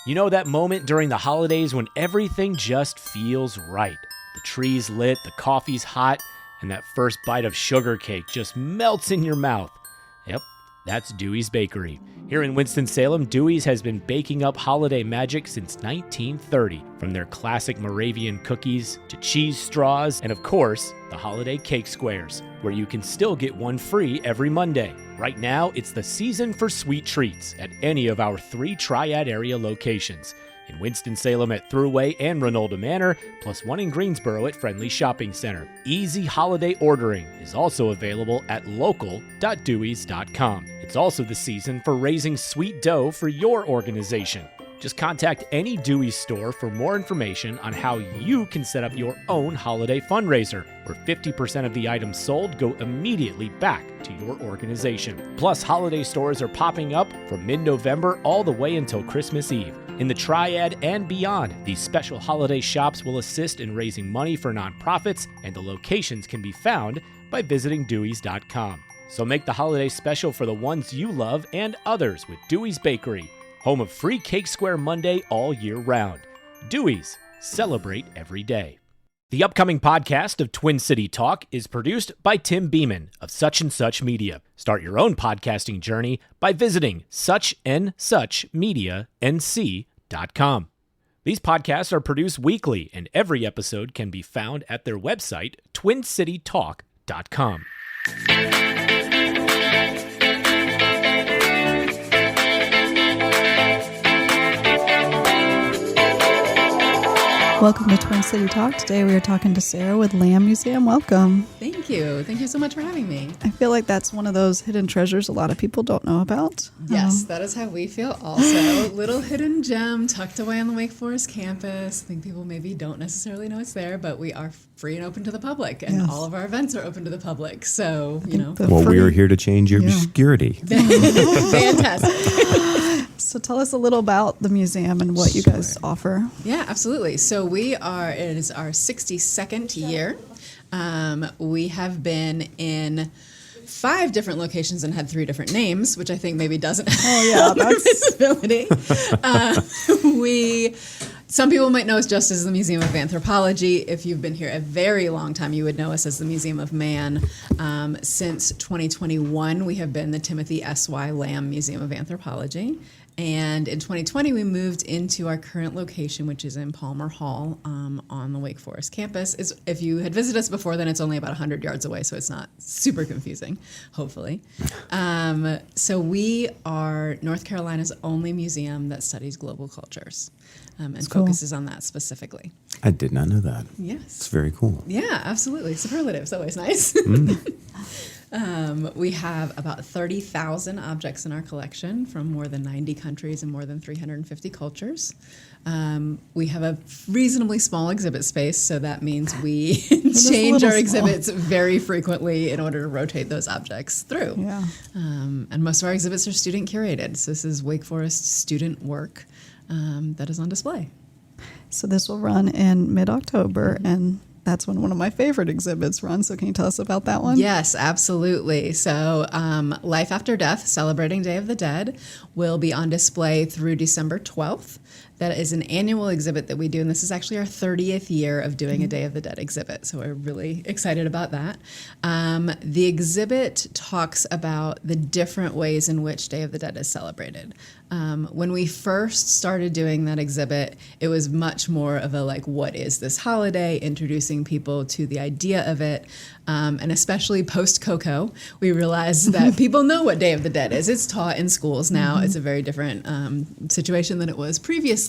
You know that moment during the holidays when everything just feels right. The tree's lit, the coffee's hot, and that first bite of sugar cake just melts in your mouth. Yep, that's Dewey's Bakery. Here in Winston-Salem, Dewey's has been baking up holiday magic since 1930. From their classic Moravian cookies to cheese straws, and of course, the holiday cake squares, where you can still get one free every Monday. Right now, it's the season for sweet treats at any of our 3 Triad area locations. In Winston-Salem at Thruway and Renolda Manor, plus one in Greensboro at Friendly Shopping Center. Easy holiday ordering is also available at local.deweys.com. It's also the season for raising sweet dough for your organization. Just contact any Dewey's store for more information on how you can set up your own holiday fundraiser, where 50% of the items sold go immediately back to your organization. Plus, holiday stores are popping up from mid-November all the way until Christmas Eve. In the Triad and beyond, these special holiday shops will assist in raising money for nonprofits, and the locations can be found by visiting deweys.com. So make the holiday special for the ones you love and others with Dewey's Bakery, home of free Cake Square Monday all year round. Dewey's, celebrate every day. The upcoming podcast of Twin City Talk is produced by Tim Beeman of Such and Such Media. Start your own podcasting journey by visiting suchandsuchmedianc.com. These podcasts are produced weekly, and every episode can be found at their website, twincitytalk.com. Welcome to Twin City Talk. Today we are talking to Sarah with Lamb Museum. Welcome. Thank you. Thank you so much for having me. I feel like that's one of those hidden treasures a lot of people don't know about. Yes, that is how we feel also. Little hidden gem tucked away on the Wake Forest campus. I think people maybe don't necessarily know it's there, but we are free and open to the public, and all of our events are open to the public. So, you know. Well, we are here to change your obscurity. Fantastic. So tell us a little about the museum and what you guys offer. Yeah, absolutely. So it is our 62nd year. We have been in 5 different locations and had 3 different names, which I think maybe doesn't have visibility. Some people might know us just as the Museum of Anthropology. If you've been here a very long time, you would know us as the Museum of Man. Since 2021, we have been the Timothy S.Y. Lamb Museum of Anthropology. And in 2020, we moved into our current location, which is in Palmer Hall on the Wake Forest campus. If you had visited us before, then it's only about 100 yards away, so it's not super confusing, hopefully. So we are North Carolina's only museum that studies global cultures and focuses on that specifically. I did not know that. Yes. It's very cool. Yeah, absolutely. Superlatives, always nice. We have about 30,000 objects in our collection from more than 90 countries and more than 350 cultures. We have a reasonably small exhibit space, so that means we change our exhibits very frequently in order to rotate those objects through. Yeah. And most of our exhibits are student curated, so this is Wake Forest student work that is on display. So this will run in mid-October, and that's when one of my favorite exhibits runs. So can you tell us about that one? Yes, absolutely. So Life After Death, Celebrating Day of the Dead, will be on display through December 12th. That is an annual exhibit that we do, and this is actually our 30th year of doing a Day of the Dead exhibit, so we're really excited about that. The exhibit talks about the different ways in which Day of the Dead is celebrated. When we first started doing that exhibit, it was much more of a what is this holiday, introducing people to the idea of it, and especially post-Coco, we realized that people know what Day of the Dead is. It's taught in schools now. It's a very different situation than it was previously.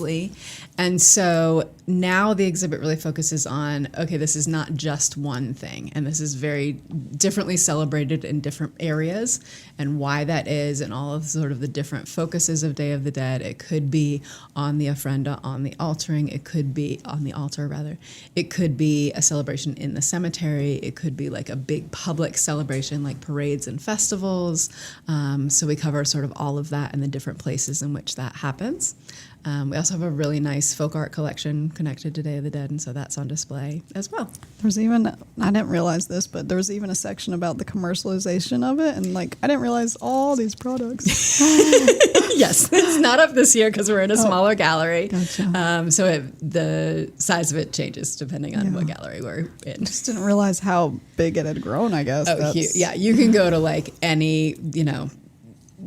And so now the exhibit really focuses on, okay, this is not just one thing, and this is very differently celebrated in different areas, and why that is, and all of sort of the different focuses of Day of the Dead. It could be on the ofrenda, on the altering. It could be on the altar, rather. It could be a celebration in the cemetery. It could be be like a big public celebration, like parades and festivals. So we cover sort of all of that and the different places in which that happens. We also have a really nice folk art collection connected to Day of the Dead, and so that's on display as well. There's even, I didn't realize this, but there was even a section about the commercialization of it, and like I didn't realize all these products. Yes, it's not up this year because we're in a smaller gallery. Gotcha. So the size of it changes depending on what gallery we're in. Just didn't realize how big it had grown, I guess. Oh, yeah, you can go to like any,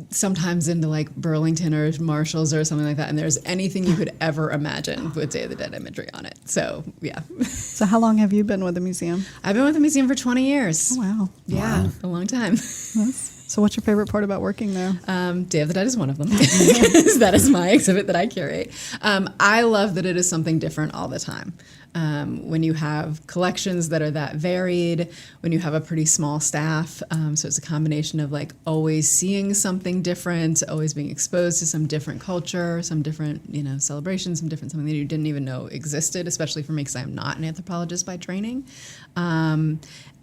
sometimes into like Burlington or Marshalls or something like that, and there's anything you could ever imagine with Day of the Dead imagery on it. So, yeah. So how long have you been with the museum? I've been with the museum for 20 years. Oh, wow. Yeah, a long time. So what's your favorite part about working there? Day of the Dead is one of them. That is my exhibit that I curate. I love that it is something different all the time. When you have collections that are that varied, when you have a pretty small staff, so it's a combination of like always seeing something different, always being exposed to some different culture, some different, celebration, something that you didn't even know existed, especially for me because I'm not an anthropologist by training.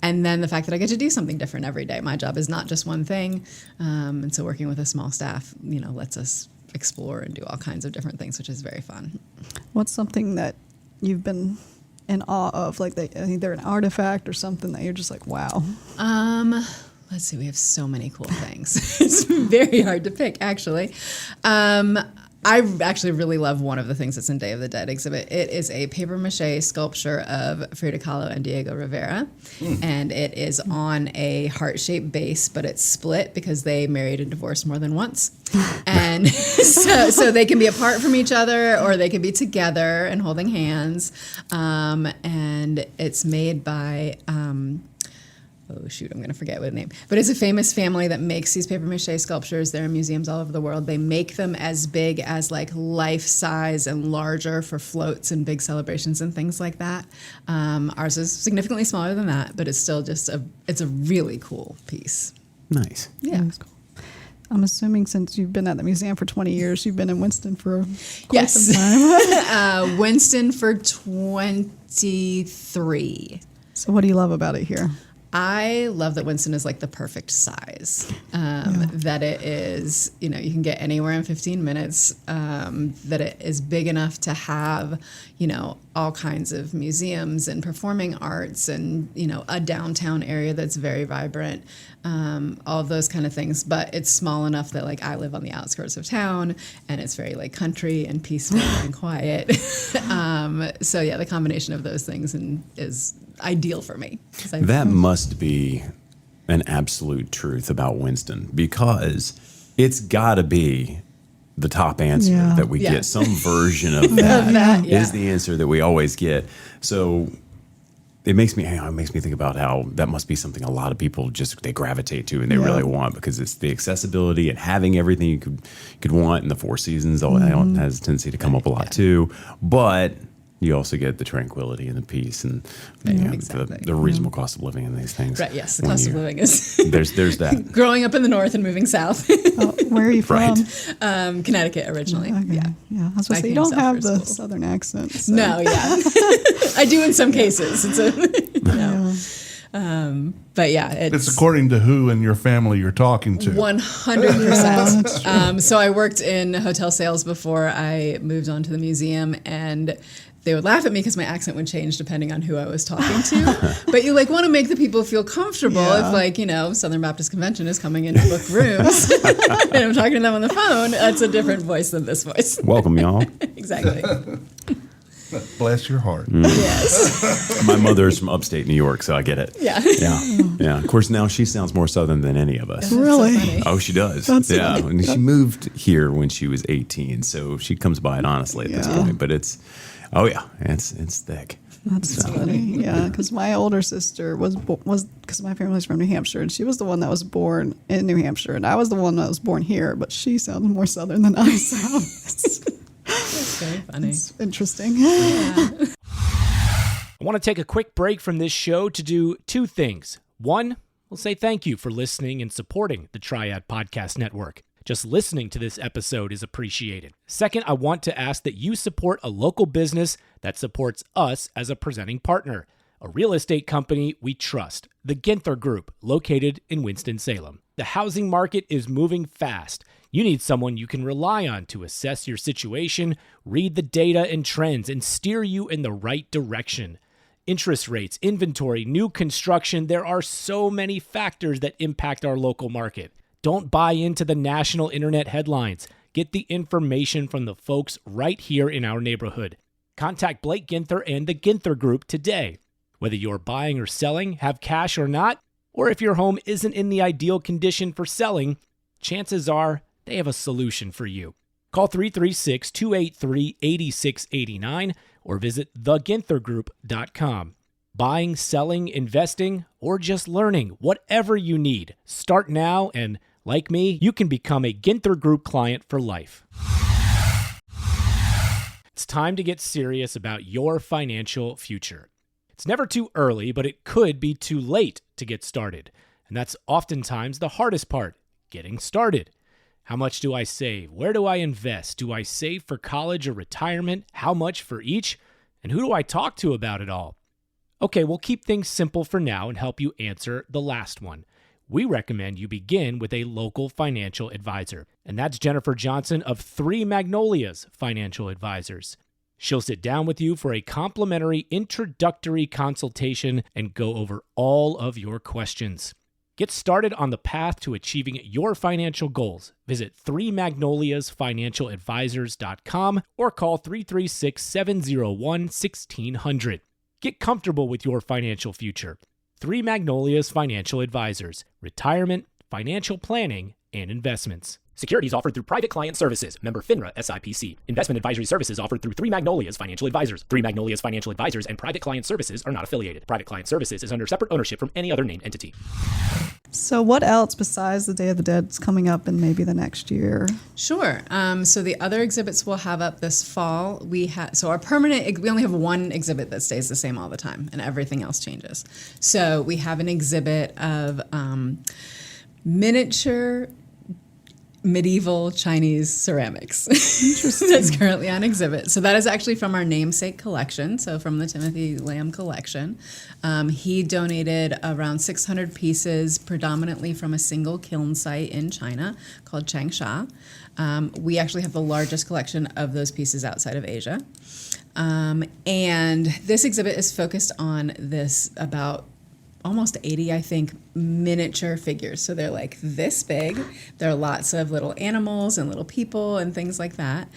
And then the fact that I get to do something different every day. My job is not just one thing. And so working with a small staff, lets us explore and do all kinds of different things, which is very fun. What's something that you've been in awe of, like either an artifact or something that you're just like, wow? Let's see, we have so many cool things. It's very hard to pick, actually. I actually really love one of the things that's in Day of the Dead exhibit. It is a papier-mâché sculpture of Frida Kahlo and Diego Rivera, and it is on a heart-shaped base, but it's split because they married and divorced more than once. And so they can be apart from each other, or they can be together and holding hands. And it's made by... oh shoot, I'm going to forget what name. But it's a famous family that makes these papier-mâché sculptures. They're in museums all over the world. They make them as big as like life size and larger for floats and big celebrations and things like that. Ours is significantly smaller than that, but it's still just it's a really cool piece. Nice. Yeah. That's cool. I'm assuming since you've been at the museum for 20 years, you've been in Winston for quite some time. Winston for 23. So what do you love about it here? I love that Winston is like the perfect size, that it is, you can get anywhere in 15 minutes, that it is big enough to have, all kinds of museums and performing arts and, a downtown area that's very vibrant, all of those kind of things. But it's small enough that like I live on the outskirts of town and it's very like country and peaceful and quiet. So yeah, the combination of those things is ideal for me. That must be an absolute truth about Winston, because it's got to be the top answer that we get. Some version of that is the answer that we always get. So it makes me think about how that must be something a lot of people they gravitate to and they really want, because it's the accessibility and having everything you could want in the Four Seasons. Has a tendency to come up a lot too, but you also get the tranquility and the peace and the reasonable cost of living in these things. Right, yes, the cost of living is... There's that. Growing up in the north and moving south. Where are you from? Right. Connecticut originally. Okay. Yeah. I was going to say, you don't have the southern accent. So. No, I do in some cases. But yeah, it's according to who in your family you're talking to. 100%. So I worked in hotel sales before I moved on to the museum, and they would laugh at me because my accent would change depending on who I was talking to. But you want to make the people feel comfortable if Southern Baptist Convention is coming in to book rooms and I'm talking to them on the phone, that's a different voice than this voice. Welcome, y'all. Exactly. Bless your heart. Yes. My mother is from upstate New York, so I get it. Yeah. Yeah. Of course, now she sounds more Southern than any of us. Really? So Oh, she does. That's yeah. funny. And she moved here when she was 18, so she comes by it honestly at this point. But it's thick. That's funny. Yeah, because my older sister was because my family's from New Hampshire, and she was the one that was born in New Hampshire, and I was the one that was born here, but she sounded more Southern than I sound. That's very funny. It's interesting. I want to take a quick break from this show to do two things. One, we'll say thank you for listening and supporting the Triad Podcast Network. Just listening to this episode is appreciated. Second, I want to ask that you support a local business that supports us as a presenting partner. a real estate company we trust, the Ginther Group, located in Winston-Salem. The housing market is moving fast. You need someone you can rely on to assess your situation, read the data and trends, and steer you in the right direction. Interest rates, inventory, new construction, there are so many factors that impact our local market. Don't buy into the national internet headlines. Get the information from the folks right here in our neighborhood. Contact Blake Ginther and the Ginther Group today. Whether you're buying or selling, have cash or not, or if your home isn't in the ideal condition for selling, chances are they have a solution for you. Call 336-283-8689 or visit theginthergroup.com. Buying, selling, investing, or just learning, whatever you need, start now and, like me, you can become a Ginther Group client for life. It's time to get serious about your financial future. It's never too early, but it could be too late to get started. And that's oftentimes the hardest part, getting started. How much do I save? Where do I invest? Do I save for college or retirement? How much for each? And who do I talk to about it all? Okay, we'll keep things simple for now and help you answer the last one. We recommend you begin with a local financial advisor, and that's Jennifer Johnson of Three Magnolias Financial Advisors. She'll sit down with you for a complimentary introductory consultation and go over all of your questions. Get started on the path to achieving your financial goals. Visit 3magnoliasfinancialadvisors.com or call 336-701-1600. Get comfortable with your financial future. 3 Magnolias Financial Advisors. Retirement, financial planning, and investments. Securities offered through Private Client Services. Member FINRA SIPC. Investment advisory services offered through 3 Magnolias Financial Advisors. 3 Magnolias Financial Advisors and Private Client Services are not affiliated. Private Client Services is under separate ownership from any other named entity. So what else besides the Day of the Dead is coming up in maybe the next year? Sure. So the other exhibits we'll have up this fall, we our permanent, we only have one exhibit that stays the same all the time, and everything else changes. So we have an exhibit of miniature medieval Chinese ceramics that's currently on exhibit. So that is actually from our namesake collection, so from the Timothy Lamb collection. He donated around 600 pieces, predominantly from a single kiln site in China called Changsha. We actually have the largest collection of those pieces outside of Asia. And this exhibit is focused on this about almost 80, I think, miniature figures. So they're like this big. There are lots of little animals and little people and things like that.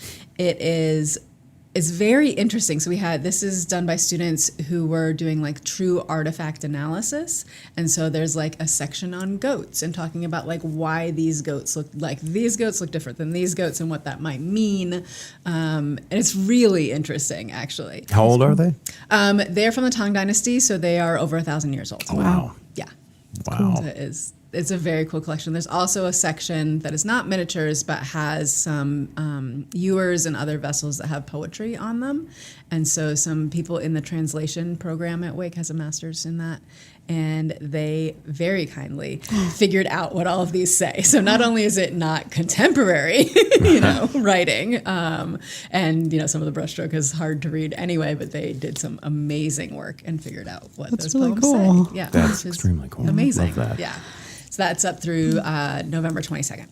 It's very interesting. So this is done by students who were doing like true artifact analysis. And so there's like a section on goats and talking about like why these goats look different than these goats and what that might mean. And it's really interesting, actually. How old are they? They're from the Tang Dynasty, so they are over 1,000 years old. Oh, wow. Yeah. Wow. Cool. It's a very cool collection. There's also a section that is not miniatures, but has some ewers and other vessels that have poetry on them. And so some people in the translation program at Wake has a master's in that. And they very kindly figured out what all of these say. So not only is it not contemporary, writing, and some of the brushstroke is hard to read anyway, but they did some amazing work and figured out what That's those really poems cool. say. Yeah, That's extremely cool. Amazing. Love that. Yeah. So that's up through November 22nd.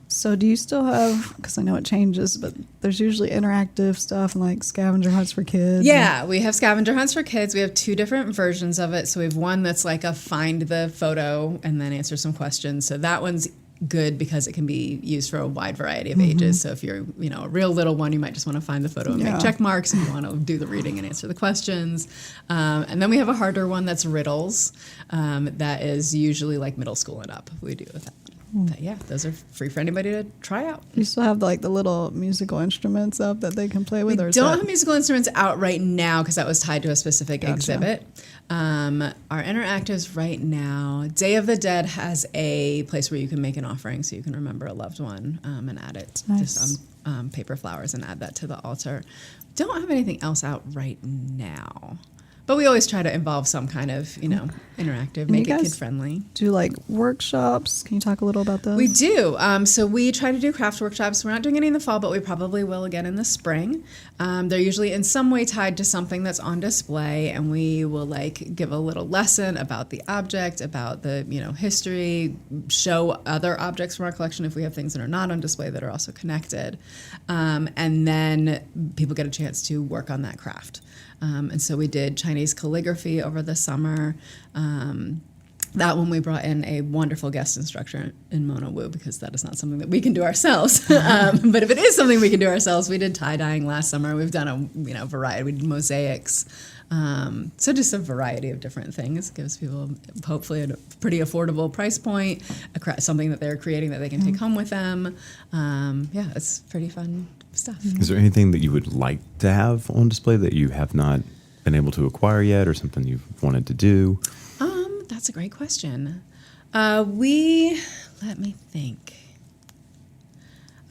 So do you still have, because I know it changes, but there's usually interactive stuff and like scavenger hunts for kids? Yeah, we have scavenger hunts for kids. We have 2 different versions of it. So we have one that's like a find the photo and then answer some questions. So that one's good because it can be used for a wide variety of ages. So if you're, a real little one, you might just want to find the photo and make check marks, and you want to do the reading and answer the questions. And then we have a harder one that's riddles. That is usually like middle school and up. We do with that. But yeah, those are free for anybody to try out. You still have like the little musical instruments up that they can play with? We don't have musical instruments out right now because that was tied to a specific exhibit. Our interactives right now, Day of the Dead has a place where you can make an offering so you can remember a loved one and add it just on paper flowers and add that to the altar. Don't have anything else out right now. But we always try to involve some kind of, interactive, And make you it guys kid-friendly. Do like workshops? Can you talk a little about those? We do. So we try to do craft workshops. We're not doing any in the fall, but we probably will again in the spring. They're usually in some way tied to something that's on display, and we will give a little lesson about the object, about the history, show other objects from our collection if we have things that are not on display that are also connected, and then people get a chance to work on that craft. And so we did Chinese calligraphy over the summer. That one we brought in a wonderful guest instructor in Mona Wu, because that is not something that we can do ourselves. But if it is something we can do ourselves, we did tie-dyeing last summer. We've done a variety. We did mosaics. So just a variety of different things. Gives people hopefully a pretty affordable price point, something that they're creating that they can take home with them. It's pretty fun stuff. Is there anything that you would like to have on display that you have not been able to acquire yet, or something you've wanted to do? That's a great question. Let me think.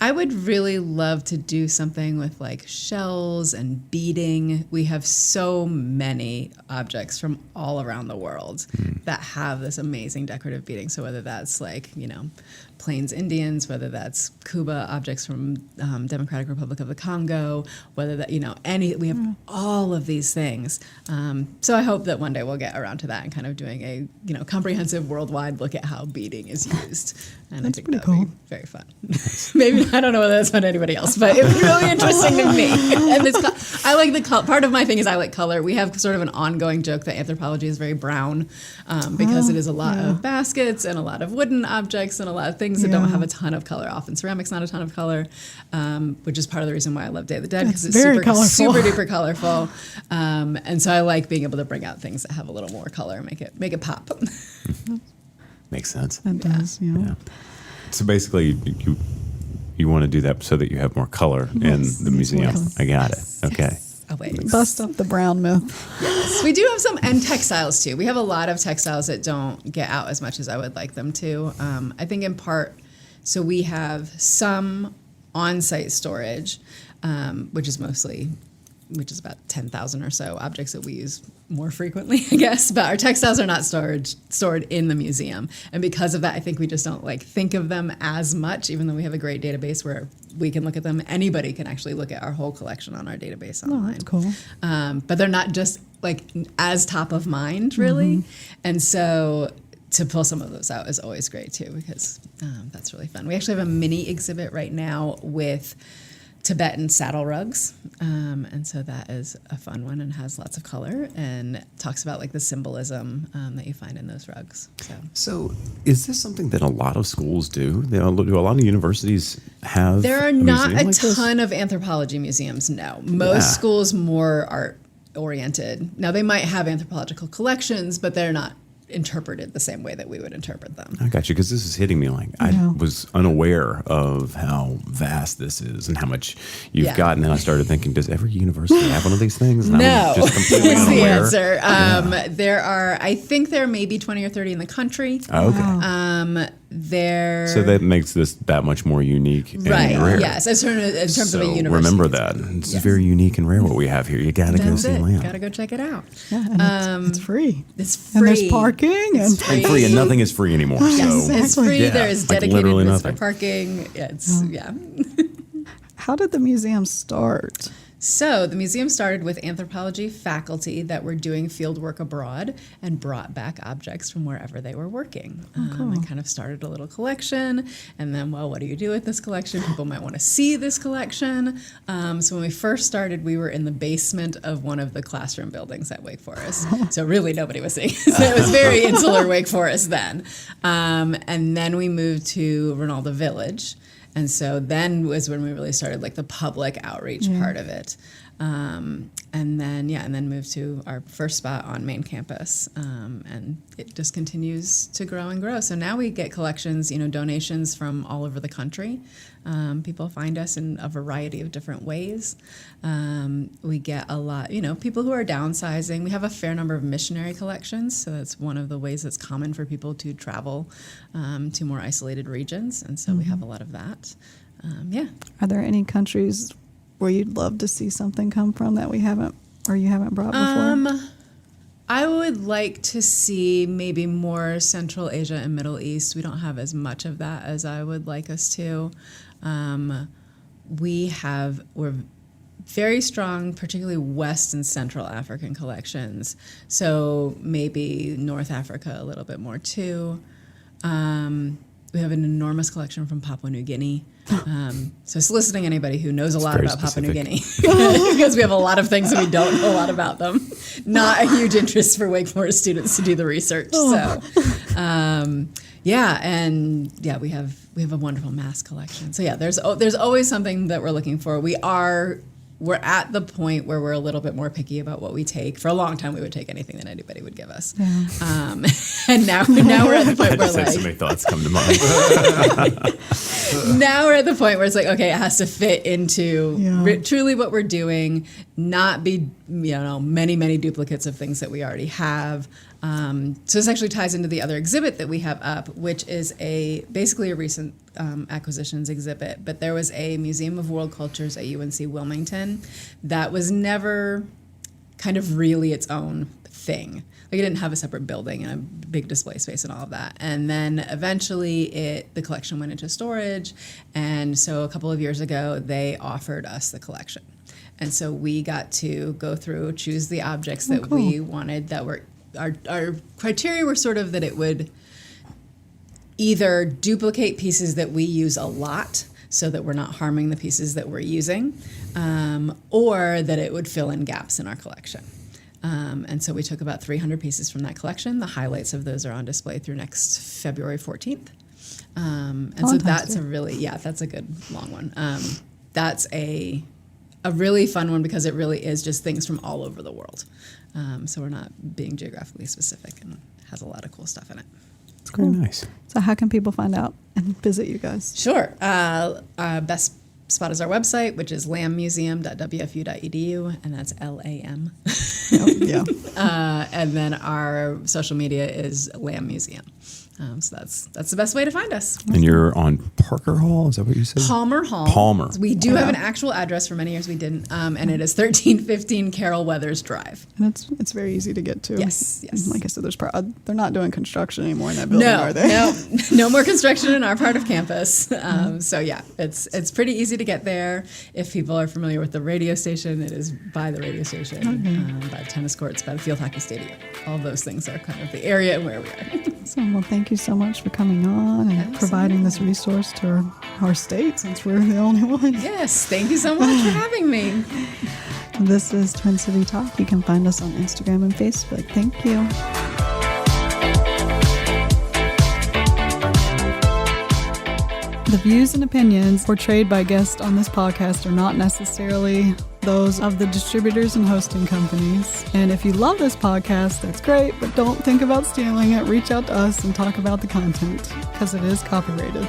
I would really love to do something with shells and beading. We have so many objects from all around the world that have this amazing decorative beading. So whether that's Plains Indians, whether that's Cuba objects from Democratic Republic of the Congo, whether that we have all of these things. So I hope that one day we'll get around to that and kind of doing a comprehensive worldwide look at how beading is used. And That's I think pretty that cool. would be very fun. Maybe I don't know whether that's fun to anybody else, but it was really interesting to me. And I like the part of my thing is I like color. We have sort of an ongoing joke that anthropology is very brown because it is a lot of baskets and a lot of wooden objects and a lot of things that don't have a ton of color. Often ceramic's not a ton of color, which is part of the reason why I love Day of the Dead, because it's very colorful. super duper colorful. And so I like being able to bring out things that have a little more color, make it pop. Makes sense. That does, Yeah. So basically, you want to do that so that you have more color in the museum. I got it. Okay. Always. Bust up the brown myth. Yes. We do have some, and textiles too. We have a lot of textiles that don't get out as much as I would like them to. I think in part, so we have some on-site storage, which is about 10,000 or so objects that we use more frequently, I guess. But our textiles are not stored in the museum. And because of that, I think we just don't think of them as much, even though we have a great database where we can look at them. Anybody can actually look at our whole collection on our database online. Oh, that's cool. But they're not just as top of mind, really. And so to pull some of those out is always great too, because that's really fun. We actually have a mini exhibit right now with Tibetan saddle rugs, and so that is a fun one and has lots of color and talks about the symbolism that you find in those rugs. So is this something that a lot of schools do? Do a lot of universities have? There are a not museum a like this? ton of anthropology museums, no. Most schools more art oriented. Now they might have anthropological collections, but they're not interpreted the same way that we would interpret them. I got you, because this is hitting me I was unaware of how vast this is and how much you've got. And then I started thinking, does every university have one of these things? And No, I was just completely is the unaware. answer. There are, I think there may be 20 or 30 in the country. Oh, okay. So that makes this that much more unique and rare. Yes, in terms of a university. Remember that. It's very unique and rare what we have here. You got to go see Lamb. Got to go check it out. Yeah, and it's free. It's free. And there's parking. It's And free, and nothing is free anymore. Yes, So it's free. Yeah, There is like dedicated literally visitor nothing. parking. Yeah. How did the museum start? So the museum started with anthropology faculty that were doing field work abroad and brought back objects from wherever they were working. And kind of started a little collection. And then, what do you do with this collection? People might want to see this collection. So when we first started, we were in the basement of one of the classroom buildings at Wake Forest. So really nobody was seeing. So it was very insular Wake Forest then. And then we moved to Ronaldo Village. And so then was when we really started the public outreach part of it. And then moved to our first spot on main campus. And it just continues to grow and grow. So now we get collections, donations from all over the country. People find us in a variety of different ways. We get a lot, people who are downsizing. We have a fair number of missionary collections. So that's one of the ways that's common for people to travel to more isolated regions. And so we have a lot of that. Are there any countries where you'd love to see something come from that we haven't, or you haven't brought before? I would like to see maybe more Central Asia and Middle East. We don't have as much of that as I would like us to. We're very strong, particularly West and Central African collections. So maybe North Africa a little bit more too. We have an enormous collection from Papua New Guinea. So soliciting anybody who knows a lot about Papua New Guinea, because we have a lot of things and we don't know a lot about them. Not a huge interest for Wake Forest students to do the research. So, we have a wonderful mass collection. So yeah, there's always something that we're looking for. We're at the point where we're a little bit more picky about what we take. For a long time, we would take anything that anybody would give us. Yeah. And now we're at the point where so many thoughts come to mind. Now we're at the point where it's like, okay, it has to fit into truly what we're doing, not be, many, many duplicates of things that we already have. So this actually ties into the other exhibit that we have up, which is basically a recent acquisitions exhibit. But there was a Museum of World Cultures at UNC Wilmington that was never kind of really its own thing. Like, it didn't have a separate building and a big display space and all of that. And then eventually the collection went into storage. And so a couple of years ago, they offered us the collection. And so we got to go through, choose the objects that we wanted that were, our criteria were sort of that it would either duplicate pieces that we use a lot so that we're not harming the pieces that we're using, or that it would fill in gaps in our collection. And so we took about 300 pieces from that collection. The highlights of those are on display through next February 14th. So that's that's a good long one. That's a really fun one because it really is just things from all over the world. So we're not being geographically specific, and has a lot of cool stuff in it. It's very nice. So how can people find out and visit you guys? Sure. Best spot is our website, which is lammuseum.wfu.edu, and that's LAM. And then our social media is Lamb Museum. So that's the best way to find us. And you're on Parker Hall? Is that what you said? Palmer Hall. Palmer. We do have an actual address. For many years we didn't, and it is 1315 Carol Weathers Drive. And it's very easy to get to. Yes. Like I said, they're not doing construction anymore in that building, are they? No more construction in our part of campus. So yeah, it's pretty easy to get there. If people are familiar with the radio station, it is by the radio station, by the tennis courts, by the field hockey stadium. All those things are kind of the area and where we are. So, well, thank you so much for coming on and providing this resource to our state, since we're the only ones. Yes, thank you so much for having me. This is Twin City Talk. You can find us on Instagram and Facebook. Thank you. The views and opinions portrayed by guests on this podcast are not necessarily those of the distributors and hosting companies. And if you love this podcast, that's great, but don't think about stealing it. Reach out to us and talk about the content, because it is copyrighted.